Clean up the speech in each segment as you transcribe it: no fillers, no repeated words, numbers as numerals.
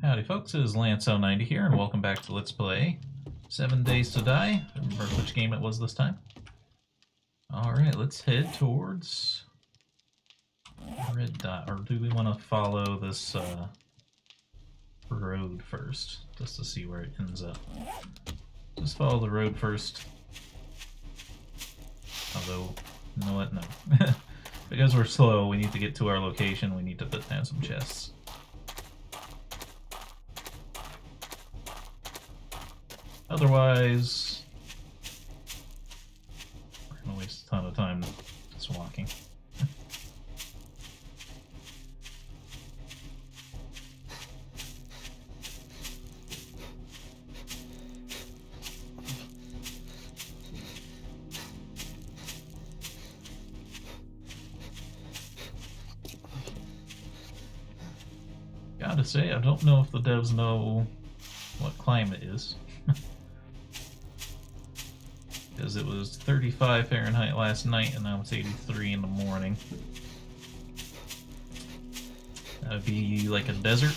Howdy folks, it is Lance090 here, and welcome back to Let's Play 7 Days to Die. I remember which game it was this time. Alright, let's head towards Red Dot, or do we want to follow this road first, just to see where it ends up? Just follow the road first. Although, you know what, no. Because we're slow, we need to get to our location, we need to put down some chests. Otherwise, we're gonna waste a ton of time just walking. Gotta say, I don't know if the devs know what climate is. Because it was 35 Fahrenheit last night and now it's 83 in the morning. That would be like a desert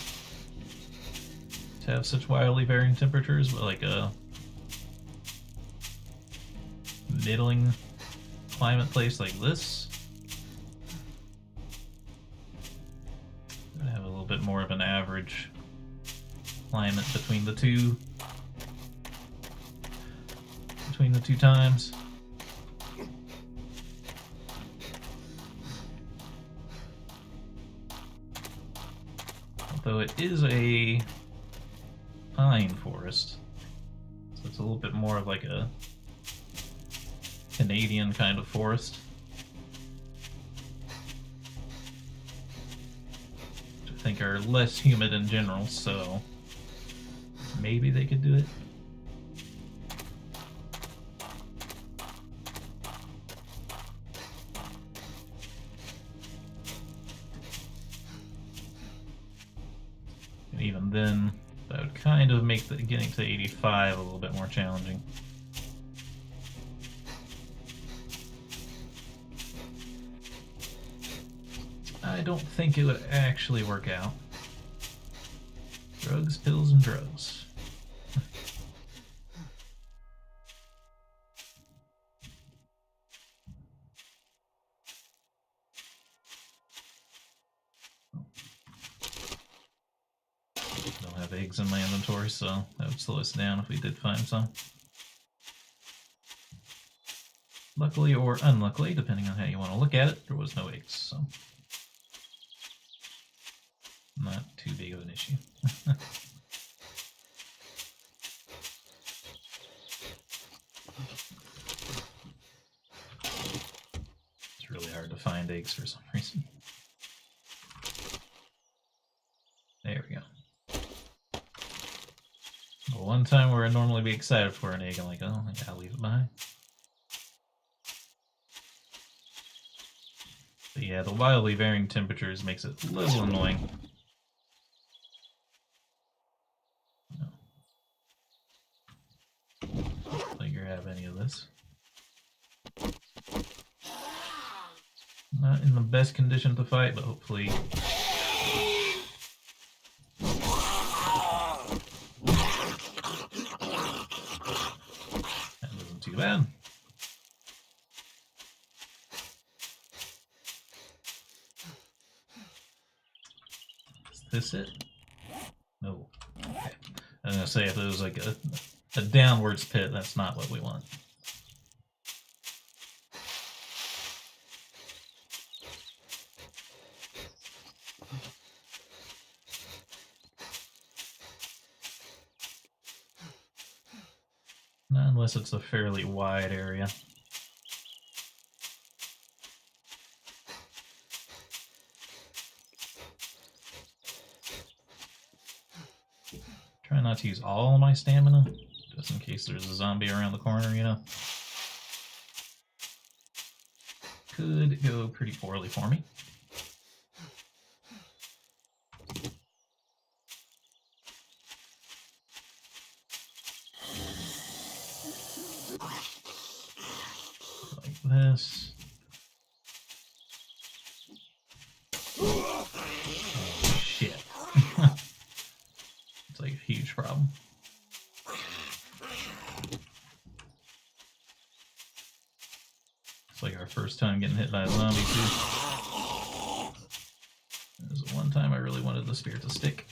to have such wildly varying temperatures, but like a middling climate place like this would have a little bit more of an average climate between the two times. Although it is a pine forest, so it's a little bit more of like a Canadian kind of forest, which I think are less humid in general, so maybe they could do it. Even then, that would kind of make getting to 85 a little bit more challenging. I don't think it would actually work out. Drugs, pills, and drugs. Eggs in my inventory, so that would slow us down if we did find some. Luckily or unluckily, depending on how you want to look at it, there was no eggs, so not too big of an issue. It's really hard to find eggs for some reason. There we go. One time where I'd normally be excited for an egg, I'm like, oh, I gotta leave it behind. But yeah, the wildly varying temperatures makes it a little annoying. No. Don't think you have any of this. Not in the best condition to fight, but hopefully too bad. Is this it? No. Okay. I was gonna say if it was like a downwards pit, that's not what we want. Not unless it's a fairly wide area. Try not to use all my stamina, just in case there's a zombie around the corner, you know. Could go pretty poorly for me. This. Oh, shit. problem. It's like our first time getting hit by a zombie too. There's one time I really wanted the spear to stick.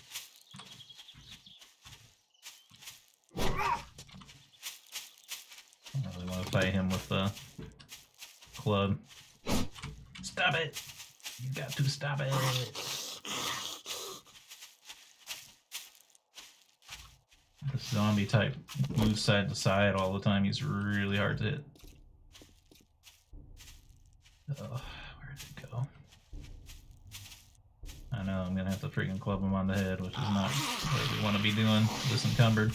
I don't really want to fight him with the club. Stop it! You got to stop it! This zombie type moves side to side all the time. He's really hard to hit. Oh, where'd it go? I know, I'm gonna have to freaking club him on the head, which is not what we want to be doing disencumbered.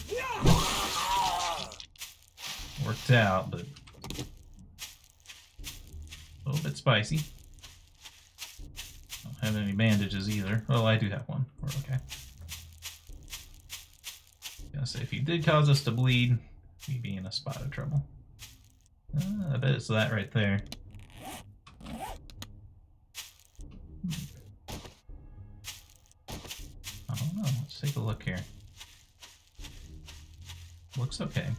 Worked out, but a little bit spicy. Don't have any bandages either. Well, I do have one. We're okay. Gonna say, if he did cause us to bleed, we'd be in a spot of trouble. I bet it's that right there. I don't know. Let's take a look here. Looks okay.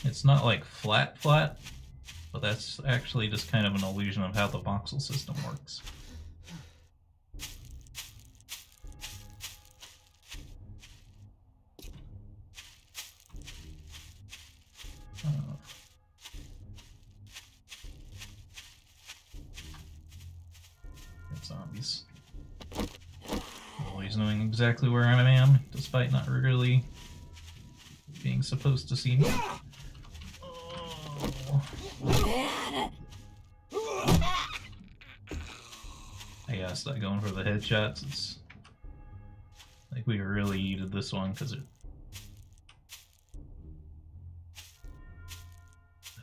It's not like flat, but that's actually just kind of an illusion of how the voxel system works. Zombies. Always knowing exactly where I am, despite not really being supposed to see me. Oh. I gotta start going for the headshots. It's like we really needed this one because if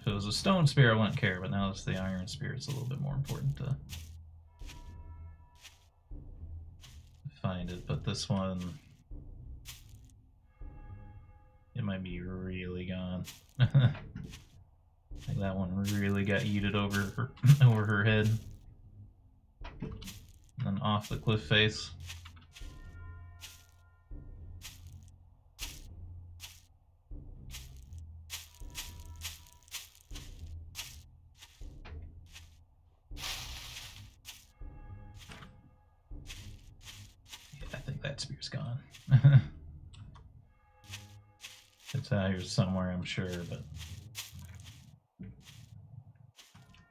it was a stone spear, I wouldn't care, but now it's the iron spear. It's a little bit more important to find it, but this one, it might be really gone. Like that one really got yeeted over her head, and then off the cliff face. That spear's gone. It's out here somewhere, I'm sure, but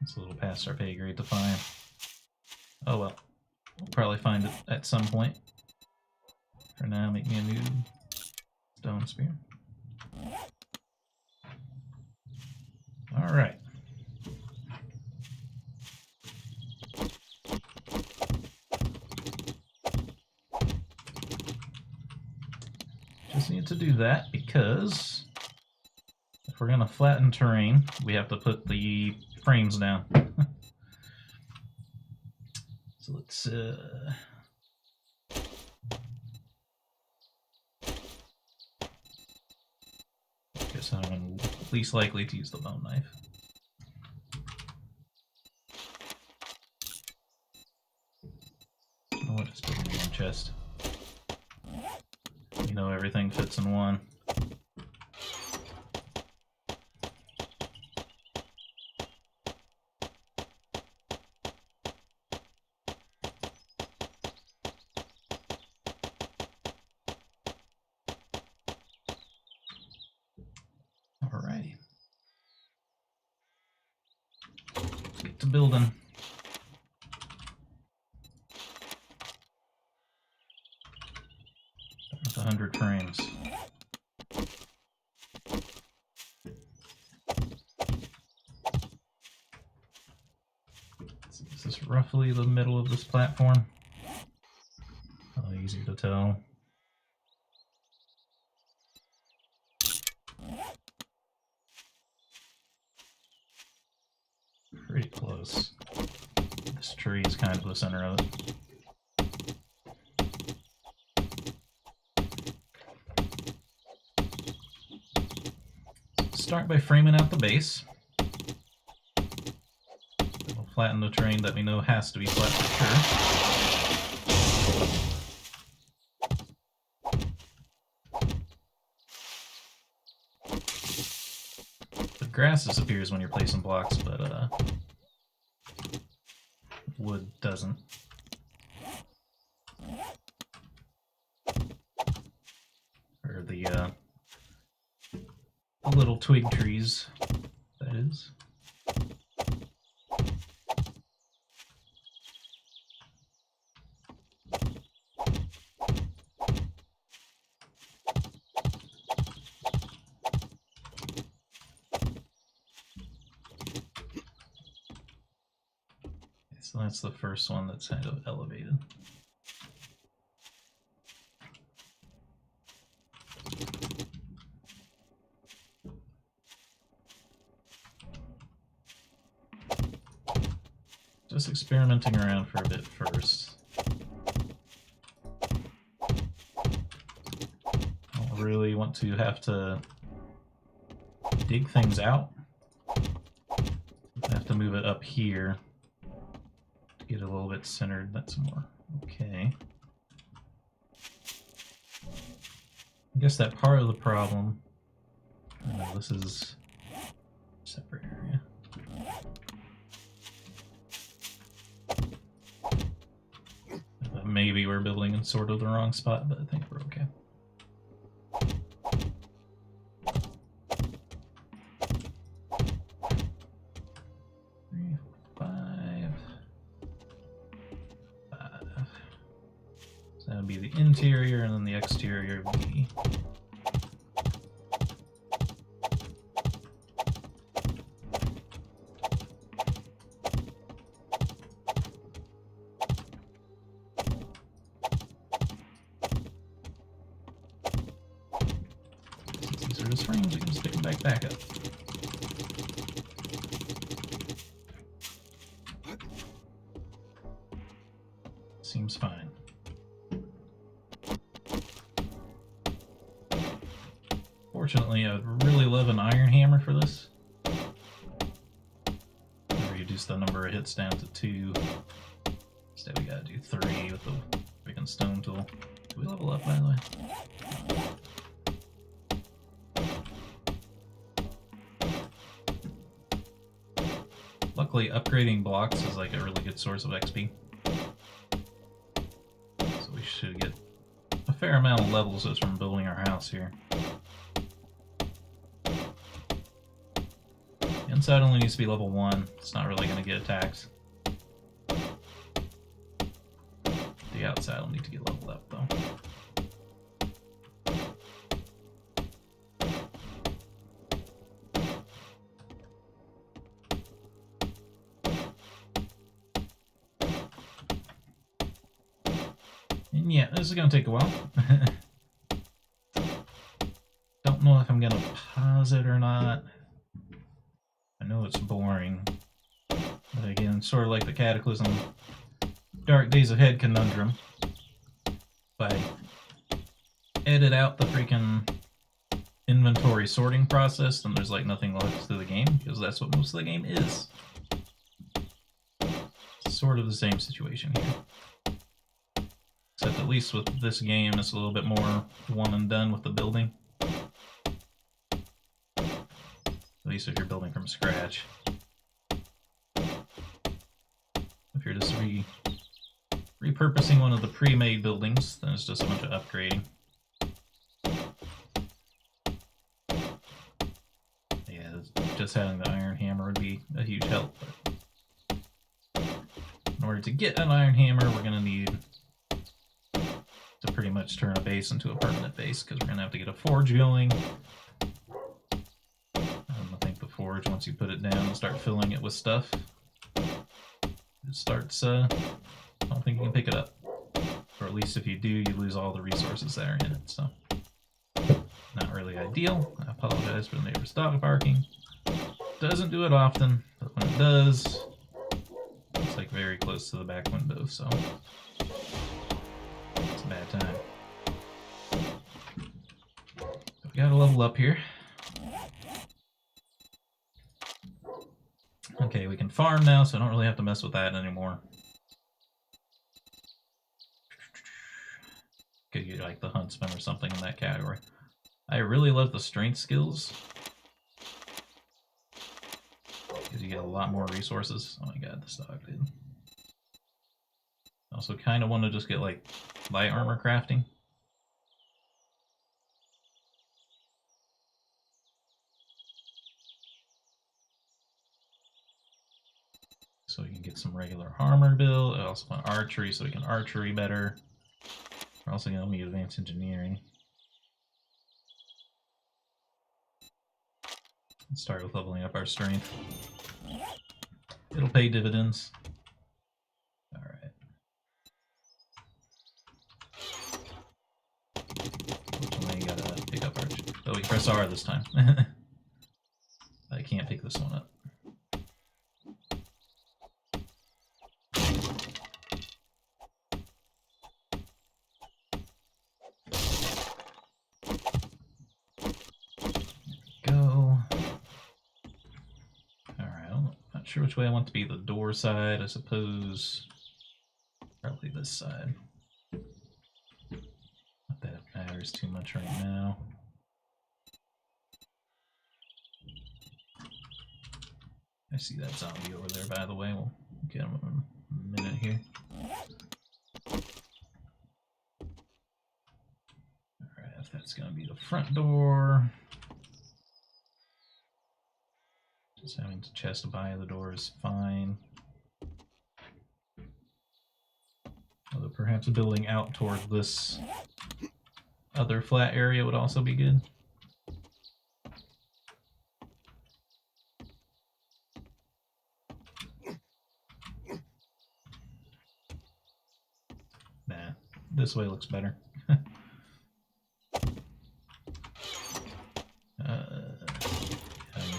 it's a little past our pay grade to find. Oh well, we'll probably find it at some point. For now, make me a new stone spear. Alright. Just need to do that because if we're going to flatten terrain, we have to put the frames down. So let's guess I'm least likely to use the bone knife. Oh, I'll just put it in one chest. You know, everything fits in one. Alrighty. Let's get to building. With 100 frames. So this is roughly the middle of this platform. Easy to tell. Pretty close. This tree is kind of the center of it. Start by framing out the base. We'll flatten the terrain that we know has to be flat for sure. Grass disappears when you're placing blocks, but wood doesn't. Or the little twig trees, that is. So that's the first one that's kind of elevated. Just experimenting around for a bit first. I don't really want to have to dig things out. I have to move it up here to get it a little bit centered. That's more okay. I guess that part of the problem. This is a separate area. Maybe we're building in sort of the wrong spot, but I think we're okay. So that would be the interior, and then the exterior would be frames, we can stick them back up. Seems fine. Fortunately, I would really love an iron hammer for this. Reduce the number of hits down to 2. Instead, we gotta do 3 with the freaking stone tool. Do we level up, by the way? Luckily, upgrading blocks is like a really good source of XP. So we should get a fair amount of levels just from building our house here. The inside only needs to be level 1. It's not really going to get attacks. The outside will need to get leveled up though. Yeah, this is going to take a while. Don't know if I'm going to pause it or not. I know it's boring. But again, sort of like the Cataclysm Dark Days Ahead conundrum. If I edit out the freaking inventory sorting process, then there's like nothing left to the game, because that's what most of the game is. Sort of the same situation here. Except at least with this game, it's a little bit more one and done with the building. At least if you're building from scratch. If you're just repurposing one of the pre-made buildings, then it's just a bunch of upgrading. Yeah, just having the iron hammer would be a huge help. But in order to get an iron hammer, we're going to need to pretty much turn a base into a permanent base, because we're going to have to get a forge going. I think the forge, once you put it down and start filling it with stuff, it starts, I don't think you can pick it up. Or at least if you do, you lose all the resources that are in it, so not really ideal. I apologize for the neighbor's dog barking. Doesn't do it often, but when it does, it's like very close to the back window, so it's a bad time. So we gotta level up here. Okay, we can farm now, so I don't really have to mess with that anymore. Could get like the huntsman or something in that category. I really love the strength skills. get a lot more resources. Oh my god, this dog did. I also kind of want to just get like light armor crafting. So we can get some regular armor build. I also want archery so we can archery better. We're also going to need advanced engineering. Let's start with leveling up our strength. It'll pay dividends. Alright. Unfortunately, you gotta pick up archery. Oh, we press R this time. I can't pick this one up. Sure which way I want to be the door side. I suppose probably this side. Not that it matters too much right now. I see that zombie over there, by the way. We'll get him in a minute here. Alright, if that's going to be the front door. Just having to chest by the door is fine. Although perhaps building out toward this other flat area would also be good. Nah, this way looks better.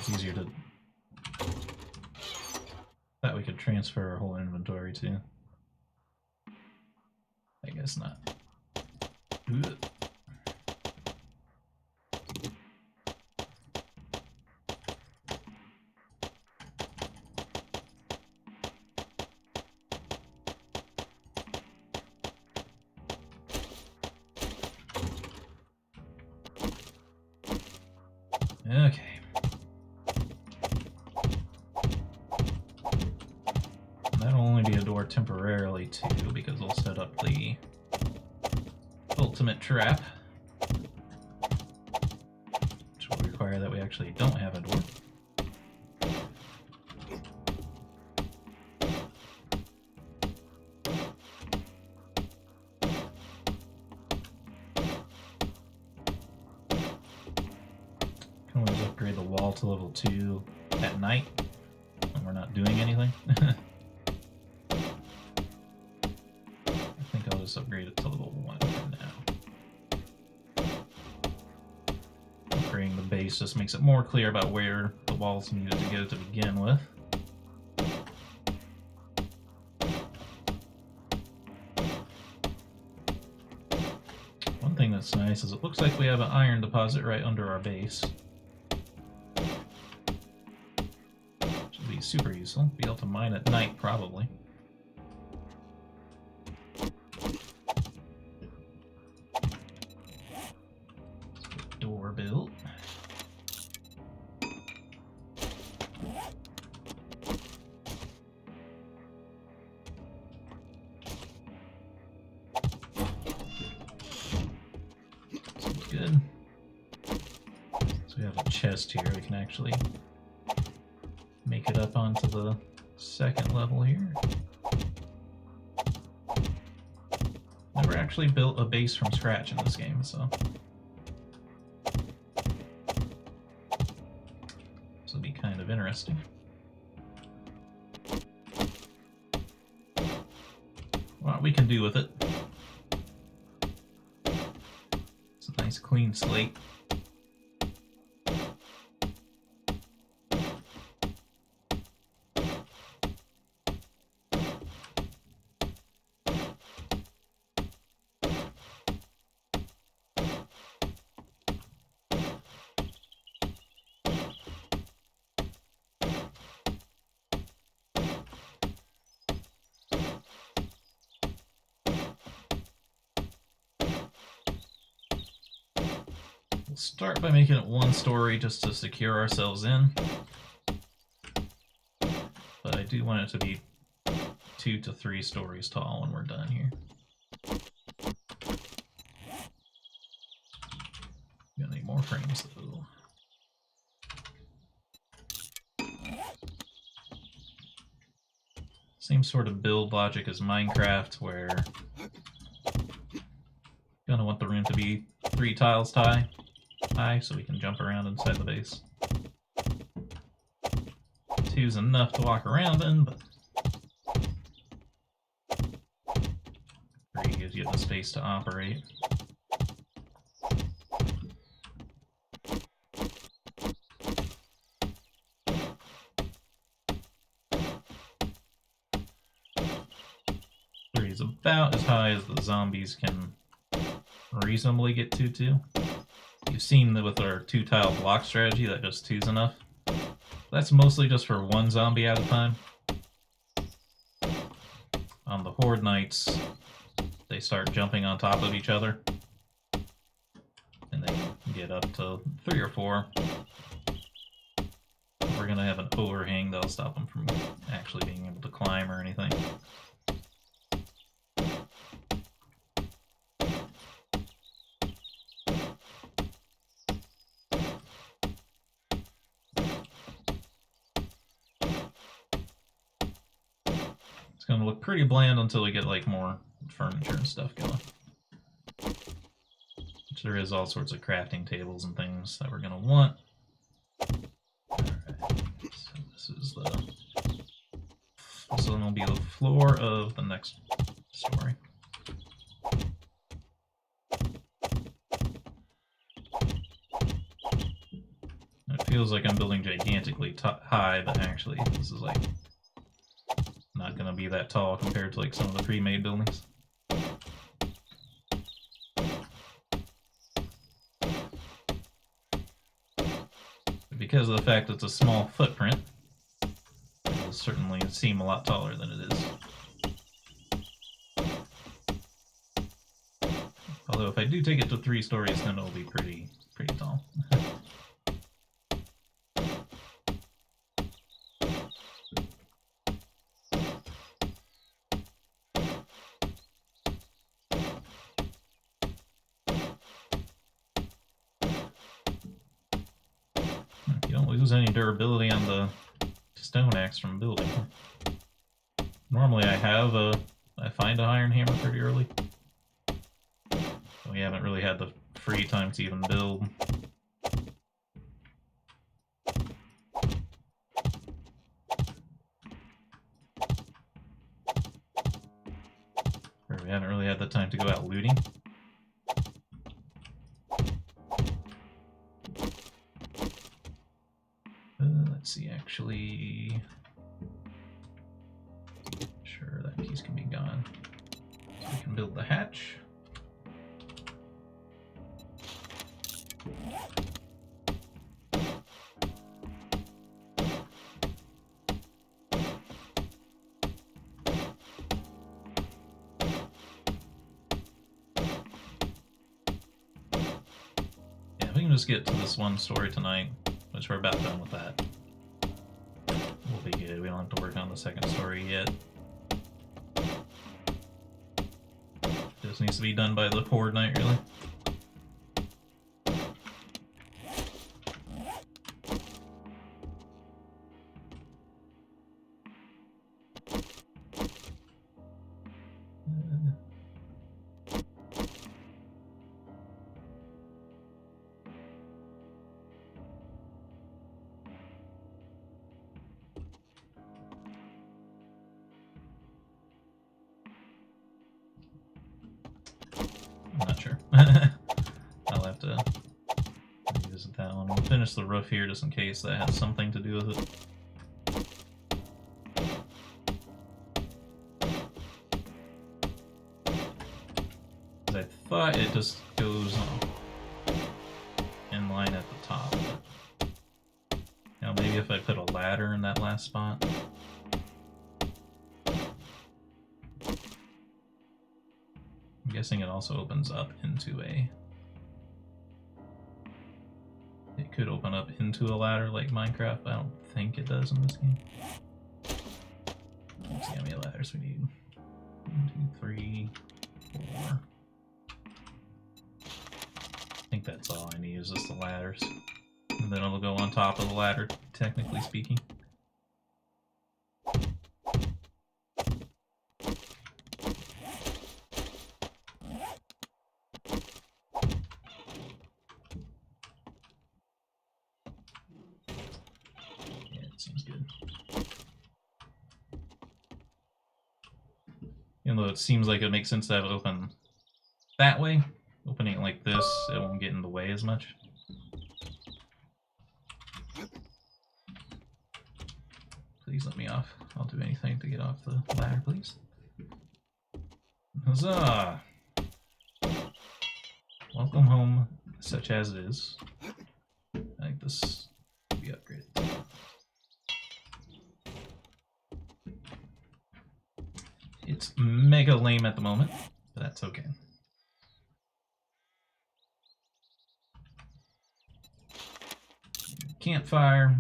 It's easier to... Thought we could transfer our whole inventory too. I guess not. Ugh. Okay. That'll only be a door temporarily too, because we'll set up the ultimate trap, which will require that we actually don't have a door. Can always upgrade the wall to level 2 at night when we're not doing anything. I'll just upgrade it to level 1 for now. Upgrading the base just makes it more clear about where the walls needed to go to begin with. One thing that's nice is it looks like we have an iron deposit right under our base. Which would be super useful. Be able to mine at night, probably. Door built. Sounds good. So we have a chest here. We can actually make it up onto the second level here. Never actually built a base from scratch in this game, so this will be kind of interesting. What we can do with it. It's a nice clean slate. We'll start by making it one story just to secure ourselves in. do want it to be 2 to 3 stories tall when we're done here. Gonna need more frames though. Same sort of build logic as Minecraft, where gonna want the room to be 3 tiles high so we can jump around inside the base. 2's enough to walk around in, but 3 gives you the space to operate. Is about as high as the zombies can reasonably get to, too. You've seen that with our 2-tile block strategy that just 2's enough. That's mostly just for 1 zombie at a time. On the Horde Knights, they start jumping on top of each other. And they get up to 3 or 4. We're gonna have an overhang that'll stop them from actually being able to climb or anything. It's gonna look pretty bland until we get like more furniture and stuff going. Which there is all sorts of crafting tables and things that we're gonna want. Alright, so this one will be the floor of the next story. It feels like I'm building gigantically high, but actually this is like not going to be that tall compared to like some of the pre-made buildings. But because of the fact it's a small footprint, it will certainly seem a lot taller than it is. Although if I do take it to 3 stories, then it'll be pretty tall. You don't lose any durability on the stone axe from building. Normally I find a iron hammer pretty early. We haven't really had the free time to even build. Or we haven't really had the time to go out looting. Let's see, actually... Sure, that piece can be gone. So we can build the hatch. Yeah, if we can just get to this one story tonight, which we're about done with that, we'll be good. We don't have to work on the second story yet. This needs to be done by the Horde Knight, really. I'm not sure. I'll have to revisit that one. We'll finish the roof here just in case that has something to do with it. I thought it just goes in line at the top. But, you know, maybe if I put a ladder in that last spot. I'm guessing it also opens up into a... It could open up into a ladder like Minecraft, but I don't think it does in this game. Let's see how many ladders we need. 1, 2, 3, 4. I think that's all I need is just the ladders. And then it'll go on top of the ladder, technically speaking. Even though it seems like it makes sense to have it open that way, opening it like this, it won't get in the way as much. Please let me off. I'll do anything to get off the ladder, please. Huzzah! Welcome home, such as it is. I think this will be upgraded. It's mega lame at the moment, but that's okay. Campfire.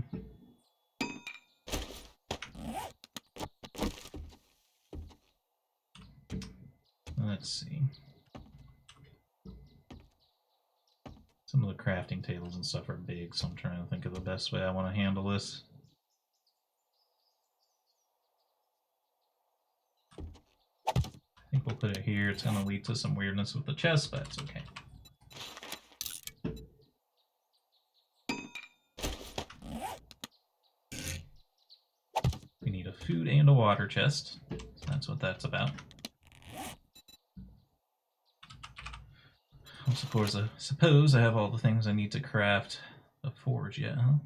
Let's see. Some of the crafting tables and stuff are big, so I'm trying to think of the best way I want to handle this. I think we'll put it here. It's going to lead to some weirdness with the chest, but it's okay. We need a food and a water chest. So that's what that's about. I suppose I have all the things I need to craft a forge yet, huh?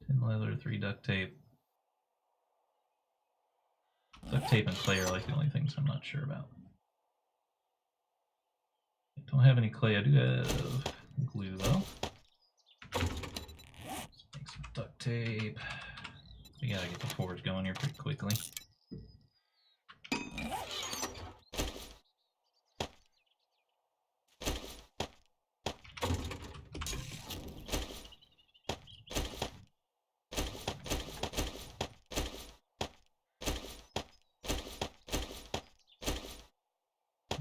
10 leather, 3 duct tape. Duct tape and clay are like the only things I'm not sure about. I don't have any clay. I do have glue though. Let's make some duct tape. We gotta get the forge going here pretty quickly.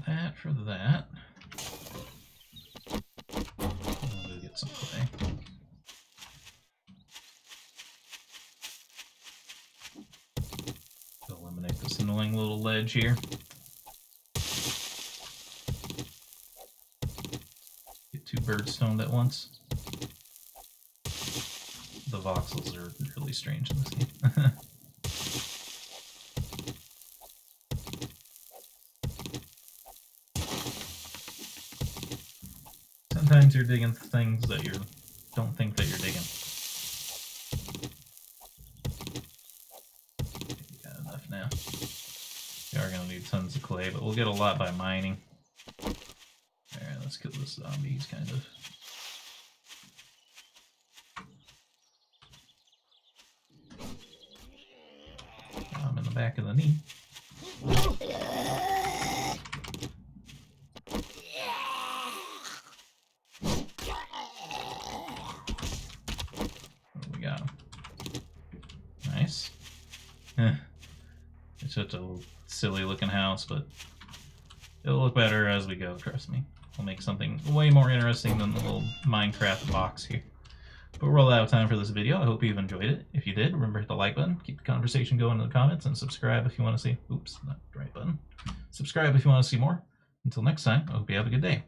That for that. I'll go get some clay. Eliminate this annoying little ledge here. Get 2 birds stoned at once. The voxels are really strange in this game. Sometimes you're digging things that you don't think that you're digging. Okay, got enough now. We are going to need tons of clay, but we'll get a lot by mining. Alright, let's kill the zombies, kind of. I'm in the back of the knee. It's such a silly looking house, but it'll look better as we go, trust me. We'll make something way more interesting than the little Minecraft box here. But we're all out of time for this video. I hope you've enjoyed it. If you did, remember to hit the like button, keep the conversation going in the comments, and subscribe if you want to see... Oops, not the right button. Subscribe if you want to see more. Until next time, I hope you have a good day.